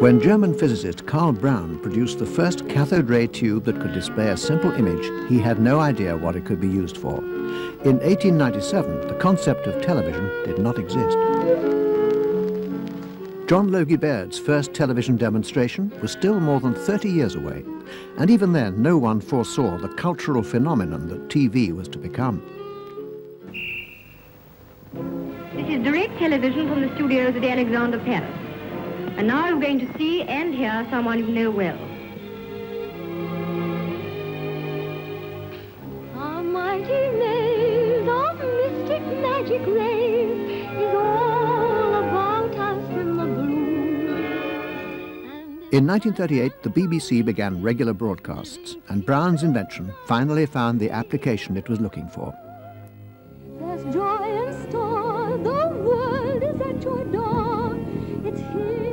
When German physicist Karl Braun produced the first cathode ray tube that could display a simple image, he had no idea what it could be used for. In 1897, the concept of television did not exist. John Logie Baird's first television demonstration was still more than 30 years away, and even then no one foresaw the cultural phenomenon that TV was to become. This is direct television from the studios at Alexander Palace. And now you're going to see and hear someone you know well. A mighty maze of mystic magic rays is all about us in the blue. In 1938, the BBC began regular broadcasts, and Brown's invention finally found the application it was looking for. There's joy in store, the world is at your door. It's here.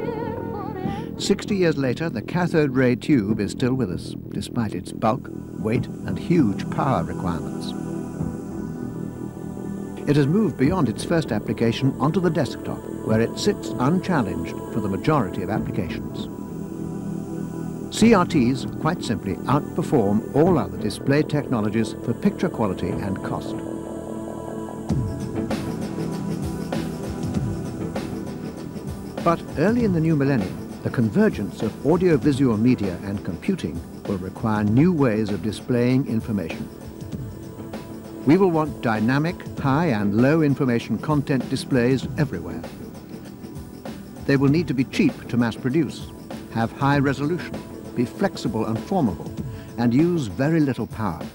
60 years later, the cathode ray tube is still with us, despite its bulk, weight, and huge power requirements. It has moved beyond its first application onto the desktop, where it sits unchallenged for the majority of applications. CRTs, quite simply, outperform all other display technologies for picture quality and cost. But early in the new millennium, the convergence of audiovisual media and computing will require new ways of displaying information. We will want dynamic, high and low information content displays everywhere. They will need to be cheap to mass produce, have high resolution, be flexible and formable, and use very little power.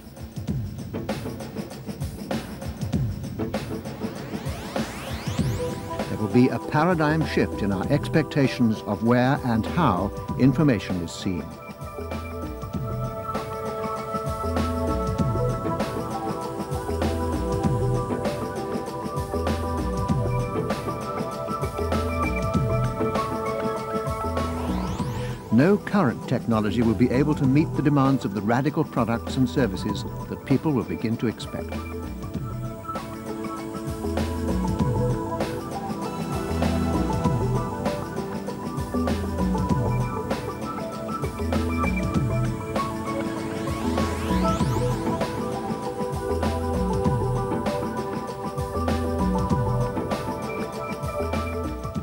Be a paradigm shift in our expectations of where and how information is seen. No current technology will be able to meet the demands of the radical products and services that people will begin to expect.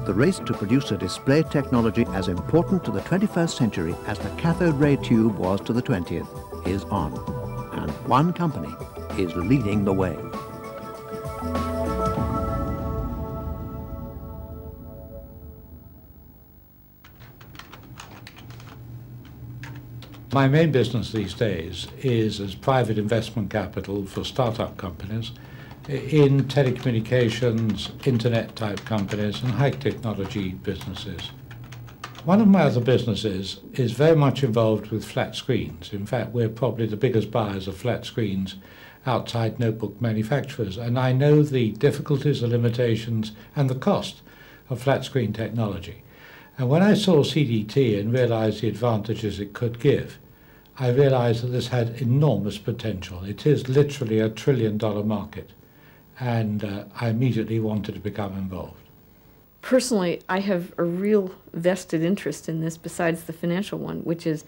The race to produce a display technology as important to the 21st century as the cathode ray tube was to the 20th is on, and one company is leading the way. My main business these days is as private investment capital for startup companies in telecommunications, internet-type companies, and high-technology businesses. One of my other businesses is very much involved with flat screens. In fact, we're probably the biggest buyers of flat screens outside notebook manufacturers, and I know the difficulties, the limitations, and the cost of flat screen technology. And when I saw CDT and realized the advantages it could give, I realized that this had enormous potential. It is literally a $1 trillion market. And I immediately wanted to become involved. Personally, I have a real vested interest in this besides the financial one, which is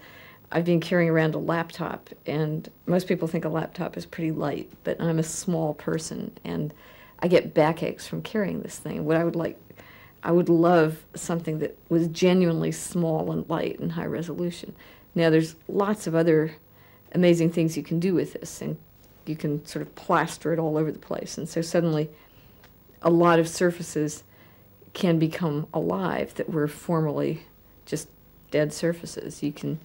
I've been carrying around a laptop, and most people think a laptop is pretty light, but I'm a small person, and I get backaches from carrying this thing. What I would love something that was genuinely small and light and high resolution. Now, there's lots of other amazing things you can do with this, and you can sort of plaster it all over the place. And so suddenly a lot of surfaces can become alive that were formerly just dead surfaces. You can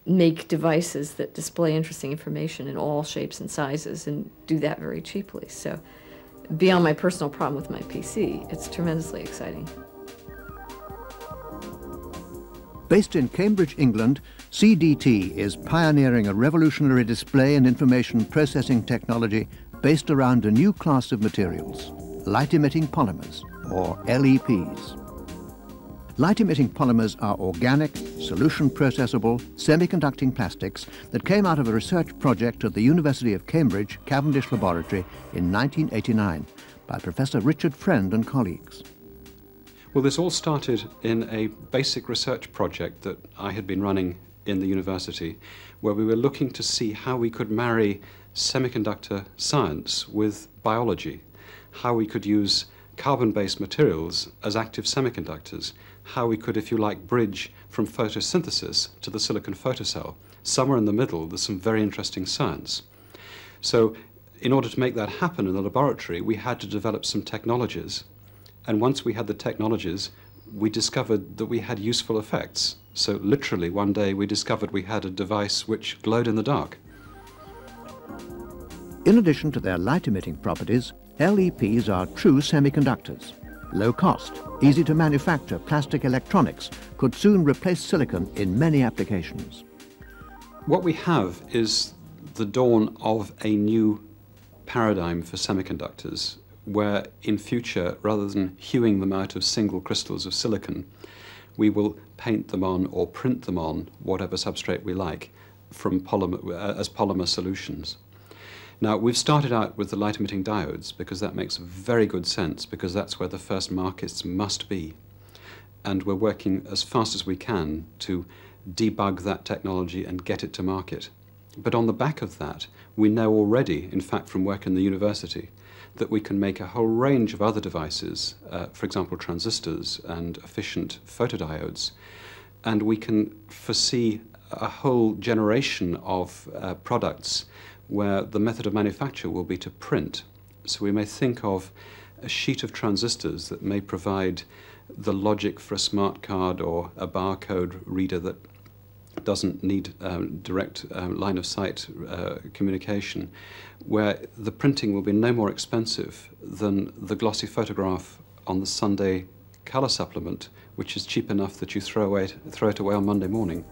make devices that display interesting information in all shapes and sizes and do that very cheaply. So beyond my personal problem with my PC, it's tremendously exciting. Based in Cambridge, England, CDT is pioneering a revolutionary display and information processing technology based around a new class of materials, light-emitting polymers, or LEPs. Light-emitting polymers are organic, solution-processable, semiconducting plastics that came out of a research project at the University of Cambridge Cavendish Laboratory in 1989 by Professor Richard Friend and colleagues. Well, this all started in a basic research project that I had been running in the university, where we were looking to see how we could marry semiconductor science with biology, how we could use carbon-based materials as active semiconductors, how we could, if you like, bridge from photosynthesis to the silicon photocell. Somewhere in the middle, there's some very interesting science. So in order to make that happen in the laboratory, we had to develop some technologies. And once we had the technologies, we discovered that we had useful effects. So literally one day we discovered we had a device which glowed in the dark. In addition to their light-emitting properties, LEPs are true semiconductors. Low cost, easy to manufacture plastic electronics could soon replace silicon in many applications. What we have is the dawn of a new paradigm for semiconductors, where in future, rather than hewing them out of single crystals of silicon, we will paint them on or print them on whatever substrate we like from polymer, as polymer solutions. Now, we've started out with the light-emitting diodes because that makes very good sense, because that's where the first markets must be. And we're working as fast as we can to debug that technology and get it to market. But on the back of that, we know already, in fact from work in the university, that we can make a whole range of other devices, for example transistors and efficient photodiodes, and we can foresee a whole generation of products where the method of manufacture will be to print. So we may think of a sheet of transistors that may provide the logic for a smart card or a barcode reader that doesn't need direct line of sight communication, where the printing will be no more expensive than the glossy photograph on the Sunday colour supplement, which is cheap enough that you throw it away on Monday morning.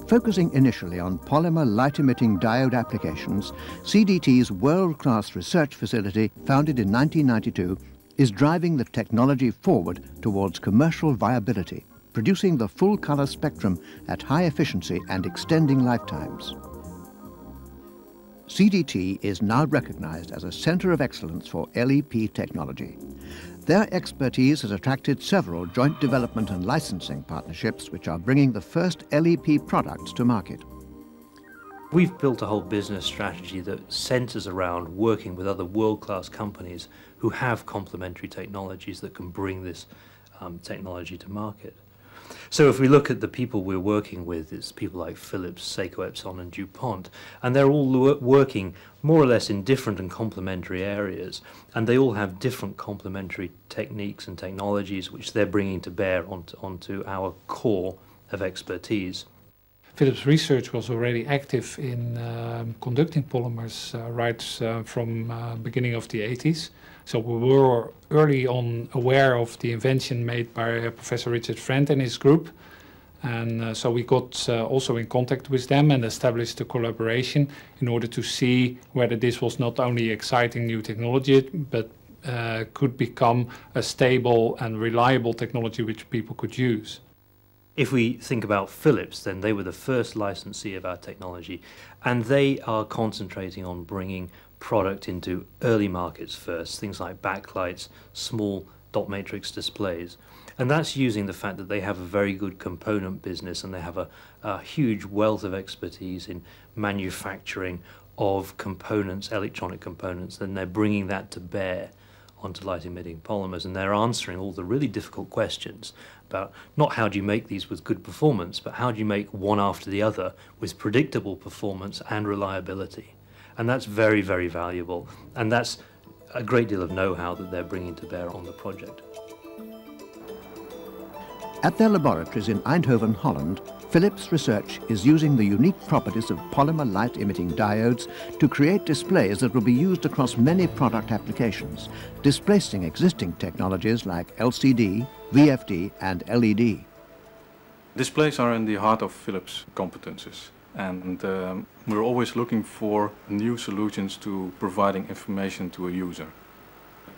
Focusing initially on polymer light-emitting diode applications, CDT's world-class research facility, founded in 1992, is driving the technology forward towards commercial viability, producing the full color spectrum at high efficiency and extending lifetimes. CDT is now recognized as a center of excellence for LEP technology. Their expertise has attracted several joint development and licensing partnerships which are bringing the first LEP products to market. We've built a whole business strategy that centers around working with other world-class companies who have complementary technologies that can bring this technology to market. So if we look at the people we're working with, it's people like Philips, Seiko, Epson and DuPont, and they're all working more or less in different and complementary areas, and they all have different complementary techniques and technologies which they're bringing to bear onto our core of expertise. Philips Research was already active in conducting polymers right from beginning of the 80s. So we were early on aware of the invention made by Professor Richard Friend and his group. And so we got also in contact with them and established a collaboration in order to see whether this was not only exciting new technology, but could become a stable and reliable technology which people could use. If we think about Philips, then they were the first licensee of our technology, and they are concentrating on bringing product into early markets first, things like backlights, small dot matrix displays. And that's using the fact that they have a very good component business and they have a huge wealth of expertise in manufacturing of components, electronic components, and they're bringing that to bear onto light-emitting polymers, and they're answering all the really difficult questions about not how do you make these with good performance, but how do you make one after the other with predictable performance and reliability. And that's very, very valuable, and that's a great deal of know-how that they're bringing to bear on the project. At their laboratories in Eindhoven, Holland, Philips Research is using the unique properties of polymer light-emitting diodes to create displays that will be used across many product applications, displacing existing technologies like LCD, VFD and LED. Displays are in the heart of Philips' competences, and we're always looking for new solutions to providing information to a user.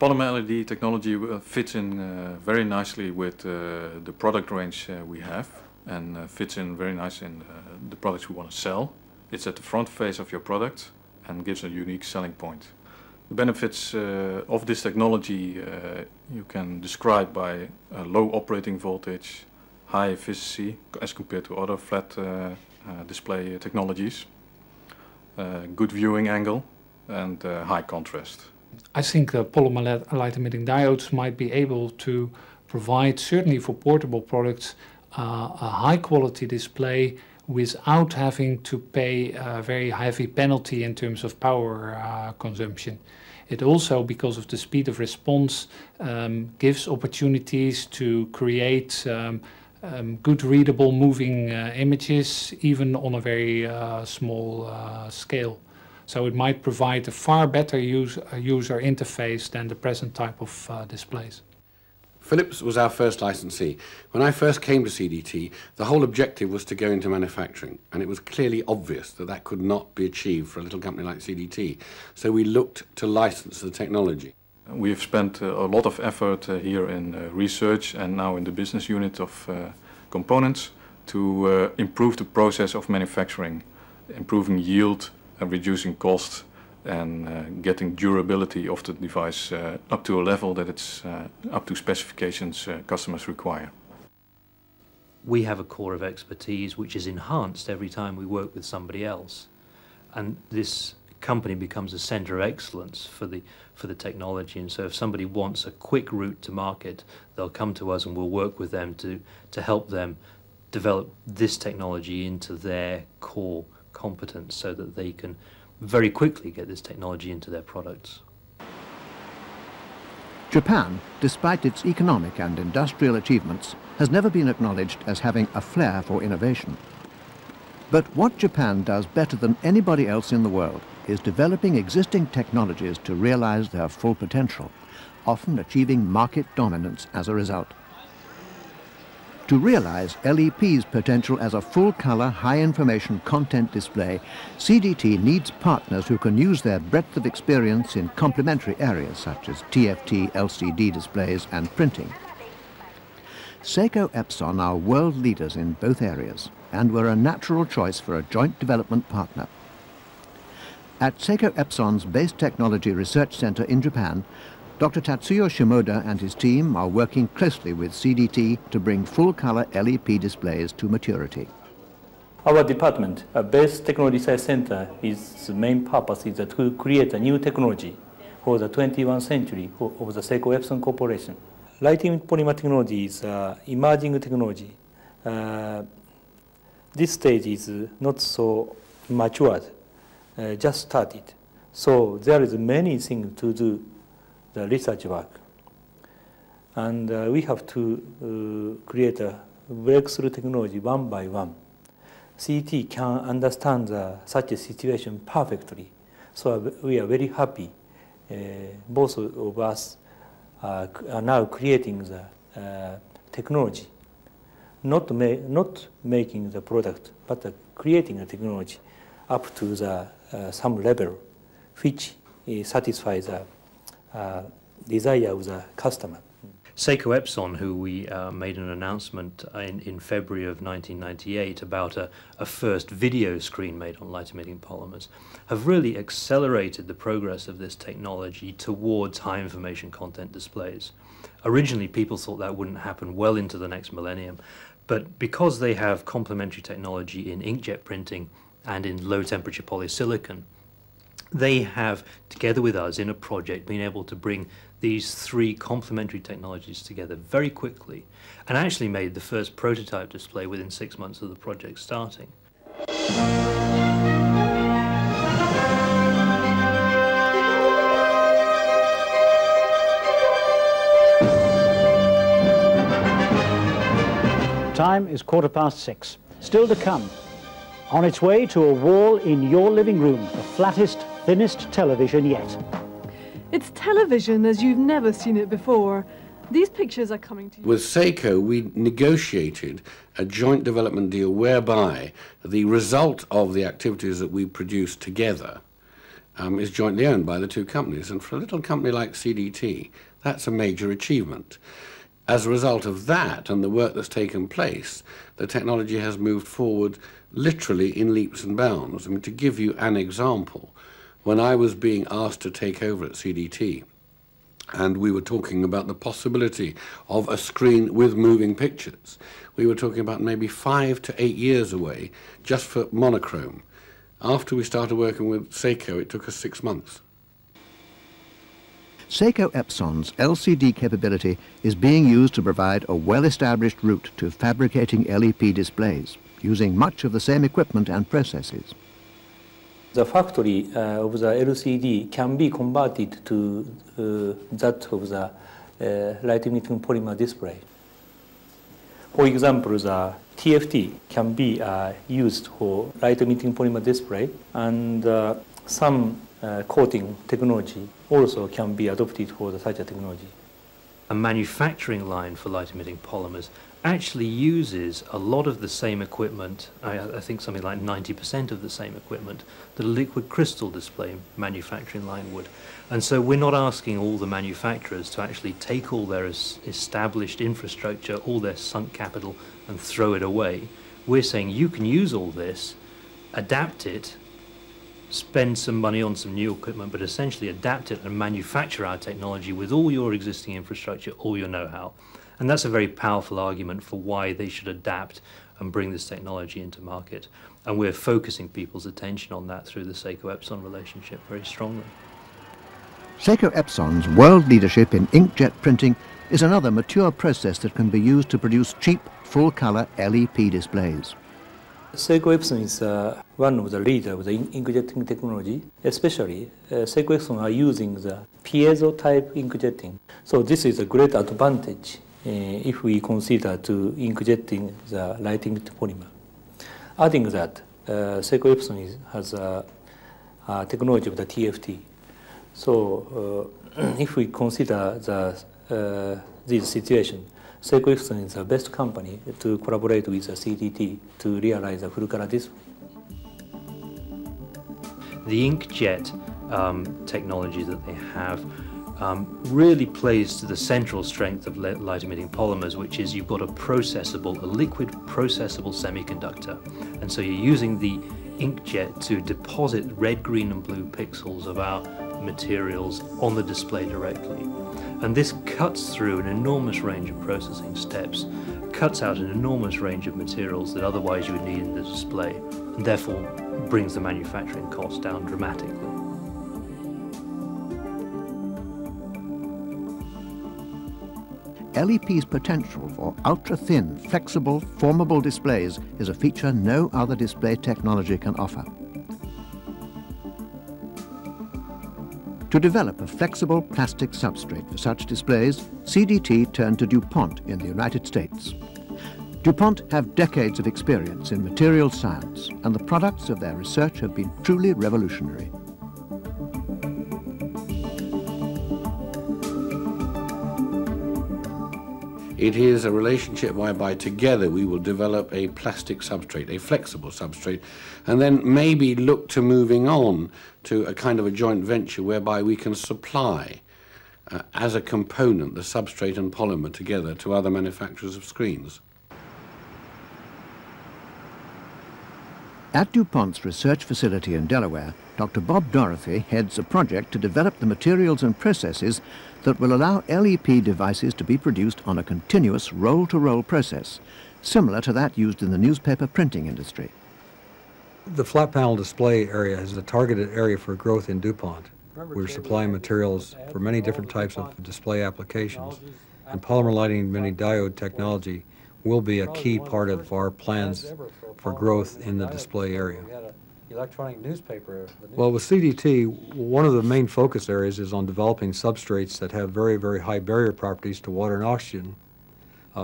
Polymer LED technology fits in very nicely with the product range we have, and fits in very nice in the products we want to sell. It's at the front face of your product and gives a unique selling point. The benefits of this technology you can describe by low operating voltage, high efficiency as compared to other flat display technologies, good viewing angle, and high contrast. I think polymer light emitting diodes might be able to provide, certainly for portable products, a high quality display without having to pay a very heavy penalty in terms of power consumption. It also, because of the speed of response, gives opportunities to create good readable moving images, even on a very small scale. So it might provide a far better user interface than the present type of displays. Philips was our first licensee. When I first came to CDT, the whole objective was to go into manufacturing, and it was clearly obvious that that could not be achieved for a little company like CDT. So we looked to license the technology. We have spent a lot of effort here in research and now in the business unit of components to improve the process of manufacturing, improving yield and reducing costs, and getting durability of the device up to a level that it's up to specifications customers require. We have a core of expertise which is enhanced every time we work with somebody else, and this company becomes a center of excellence for the technology. And so if somebody wants a quick route to market, they'll come to us and we'll work with them to help them develop this technology into their core competence so that they can very quickly get this technology into their products. Japan, despite its economic and industrial achievements, has never been acknowledged as having a flair for innovation. But what Japan does better than anybody else in the world is developing existing technologies to realize their full potential, often achieving market dominance as a result. To realize LEP's potential as a full-color, high-information content display, CDT needs partners who can use their breadth of experience in complementary areas such as TFT, LCD displays and printing. Seiko Epson are world leaders in both areas and were a natural choice for a joint development partner. At Seiko Epson's Base Technology Research Center in Japan, Dr. Tatsuya Shimoda and his team are working closely with CDT to bring full-color LEP displays to maturity. Our department, Base Technology Research Center, its main purpose is to create a new technology for the 21st century of the Seiko Epson Corporation. Lighting polymer technology is emerging technology. This stage is not so matured, just started. So there is many things to do the research work. And we have to create a breakthrough technology one by one. CT can understand such a situation perfectly. So we are very happy. Both of us are now creating the technology, not making the product, but creating a technology up to the some level which satisfies the desire of the customer. Seiko Epson, who we made an announcement in February of 1998 about a first video screen made on light-emitting polymers, have really accelerated the progress of this technology towards high-information content displays. Originally, people thought that wouldn't happen well into the next millennium, but because they have complementary technology in inkjet printing and in low-temperature polysilicon, they have, together with us in a project, been able to bring these three complementary technologies together very quickly and actually made the first prototype display within 6 months of the project starting. Time is 6:15. Still to come. On its way to a wall in your living room, the flattest, thinnest television yet. It's television as you've never seen it before. These pictures are coming to you. With Seiko, we negotiated a joint development deal whereby the result of the activities that we produce together is jointly owned by the two companies. And for a little company like CDT, that's a major achievement. As a result of that and the work that's taken place, the technology has moved forward literally in leaps and bounds. I mean, to give you an example, when I was being asked to take over at CDT, and we were talking about the possibility of a screen with moving pictures. We were talking about maybe 5 to 8 years away just for monochrome. After we started working with Seiko, it took us 6 months. Seiko Epson's LCD capability is being used to provide a well-established route to fabricating LEP displays, using much of the same equipment and processes. The factory of the LCD can be converted to that of the light-emitting polymer display. For example, the TFT can be used for light-emitting polymer display, and some coating technology also can be adopted for such a technology. A manufacturing line for light-emitting polymers actually uses a lot of the same equipment, I think something like 90% of the same equipment that a liquid crystal display manufacturing line would. And so we're not asking all the manufacturers to actually take all their established infrastructure, all their sunk capital, and throw it away. We're saying you can use all this, adapt it, spend some money on some new equipment, but essentially adapt it and manufacture our technology with all your existing infrastructure, all your know-how. And that's a very powerful argument for why they should adapt and bring this technology into market. And we're focusing people's attention on that through the Seiko-Epson relationship very strongly. Seiko Epson's world leadership in inkjet printing is another mature process that can be used to produce cheap, full-color LEP displays. Seiko Epson is one of the leaders of the inkjetting technology. Especially, Seiko Epson are using the piezo-type inkjetting. So this is a great advantage if we consider to inkjetting the light-emitting polymer. Adding that, Seiko Epson has a technology of the TFT. So if we consider this situation, Seiko Epson is the best company to collaborate with the CDT to realize a full-color display. The inkjet technology that they have really plays to the central strength of light-emitting polymers, which is you've got a liquid processable semiconductor. And so you're using the inkjet to deposit red, green and blue pixels of our materials on the display directly. And this cuts through an enormous range of processing steps, cuts out an enormous range of materials that otherwise you would need in the display, and therefore brings the manufacturing cost down dramatically. LEP's potential for ultra-thin, flexible, formable displays is a feature no other display technology can offer. To develop a flexible plastic substrate for such displays, CDT turned to DuPont in the United States. DuPont have decades of experience in materials science, and the products of their research have been truly revolutionary. It is a relationship whereby together we will develop a plastic substrate, a flexible substrate, and then maybe look to moving on to a kind of a joint venture whereby we can supply as a component the substrate and polymer together to other manufacturers of screens. At DuPont's research facility in Delaware, Dr. Bob Dorothy heads a project to develop the materials and processes that will allow LEP devices to be produced on a continuous roll-to-roll process, similar to that used in the newspaper printing industry. The flat panel display area is a targeted area for growth in DuPont. We're supplying materials for many different types of display applications, and polymer lighting mini diode technology will be a key part of our plans for growth in the display area. Electronic newspaper. Well, with CDT, one of the main focus areas is on developing substrates that have very, very high barrier properties to water and oxygen,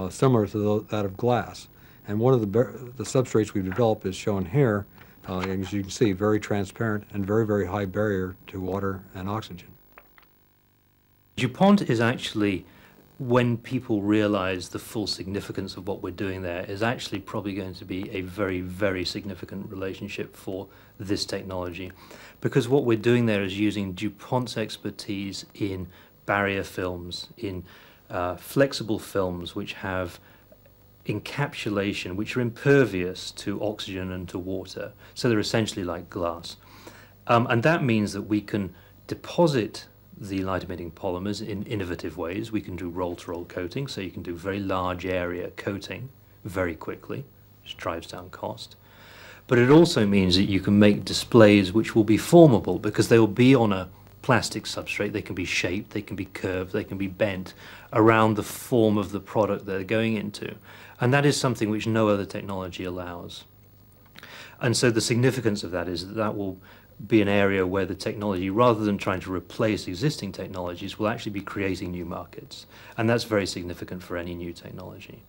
similar to that of glass. And one of the substrates we've developed is shown here, as you can see, very transparent and very, very high barrier to water and oxygen. DuPont is actually, when people realize the full significance of what we're doing there, is actually probably going to be a very, very significant relationship for this technology. Because what we're doing there is using DuPont's expertise in barrier films, in flexible films which have encapsulation, which are impervious to oxygen and to water. So they're essentially like glass. And that means that we can deposit the light-emitting polymers in innovative ways. We can do roll-to-roll coating, so you can do very large area coating very quickly, which drives down cost. But it also means that you can make displays which will be formable, because they will be on a plastic substrate. They can be shaped, they can be curved, they can be bent around the form of the product they're going into. And that is something which no other technology allows. And so the significance of that is that that will be an area where the technology, rather than trying to replace existing technologies, will actually be creating new markets. And that's very significant for any new technology.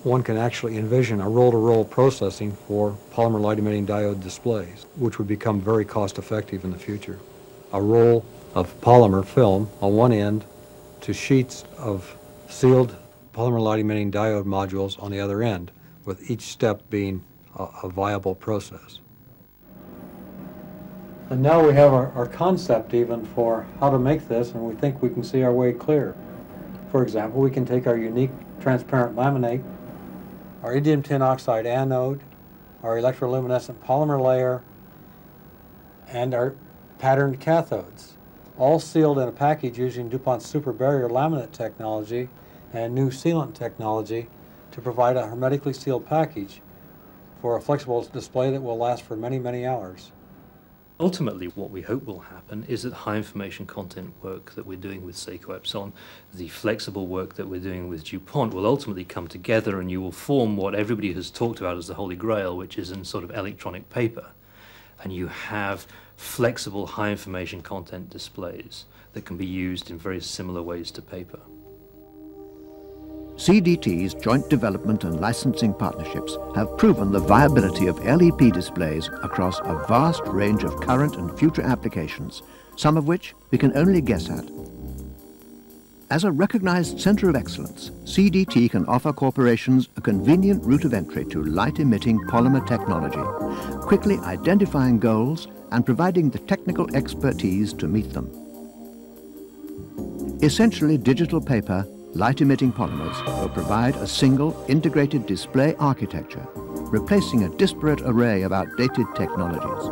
One can actually envision a roll-to-roll processing for polymer light-emitting diode displays, which would become very cost-effective in the future. A roll of polymer film on one end to sheets of sealed polymer light-emitting diode modules on the other end, with each step being a viable process. And now we have our concept even for how to make this, and we think we can see our way clear. For example, we can take our unique transparent laminate, our indium tin oxide anode, our electroluminescent polymer layer, and our patterned cathodes, all sealed in a package using DuPont's super barrier laminate technology and new sealant technology to provide a hermetically sealed package for a flexible display that will last for many, many hours. Ultimately, what we hope will happen is that high information content work that we're doing with Seiko Epson, the flexible work that we're doing with DuPont, will ultimately come together, and you will form what everybody has talked about as the Holy Grail, which is in sort of electronic paper. And you have flexible high information content displays that can be used in very similar ways to paper. CDT's joint development and licensing partnerships have proven the viability of LEP displays across a vast range of current and future applications, some of which we can only guess at. As a recognized center of excellence, CDT can offer corporations a convenient route of entry to light-emitting polymer technology, quickly identifying goals and providing the technical expertise to meet them. Essentially digital paper, light-emitting polymers will provide a single integrated display architecture, replacing a disparate array of outdated technologies.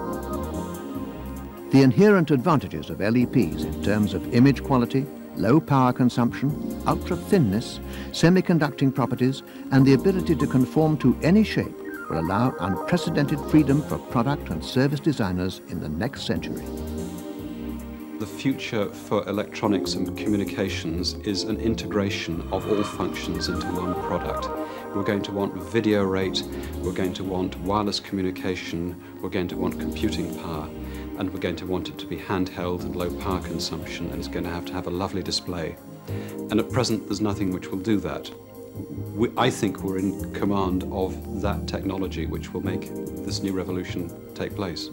The inherent advantages of LEPs in terms of image quality, low power consumption, ultra-thinness, semiconducting properties, and the ability to conform to any shape will allow unprecedented freedom for product and service designers in the next century. The future for electronics and communications is an integration of all functions into one product. We're going to want video rate, we're going to want wireless communication, we're going to want computing power, and we're going to want it to be handheld and low power consumption, and it's going to have a lovely display. And at present, there's nothing which will do that. I think we're in command of that technology which will make this new revolution take place.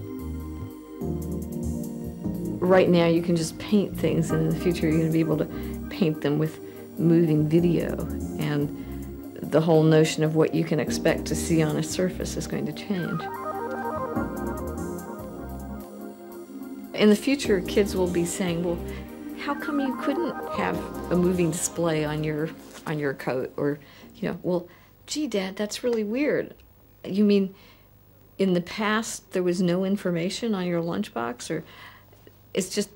Right now you can just paint things, and in the future you're going to be able to paint them with moving video, and the whole notion of what you can expect to see on a surface is going to change. In the future, kids will be saying, well, how come you couldn't have a moving display on your coat? Or, you know, well, gee, Dad, that's really weird. You mean in the past there was no information on your lunchbox? Or it's just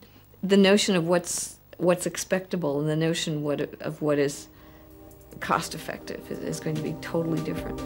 the notion of what's expectable and the notion of what is cost effective is going to be totally different.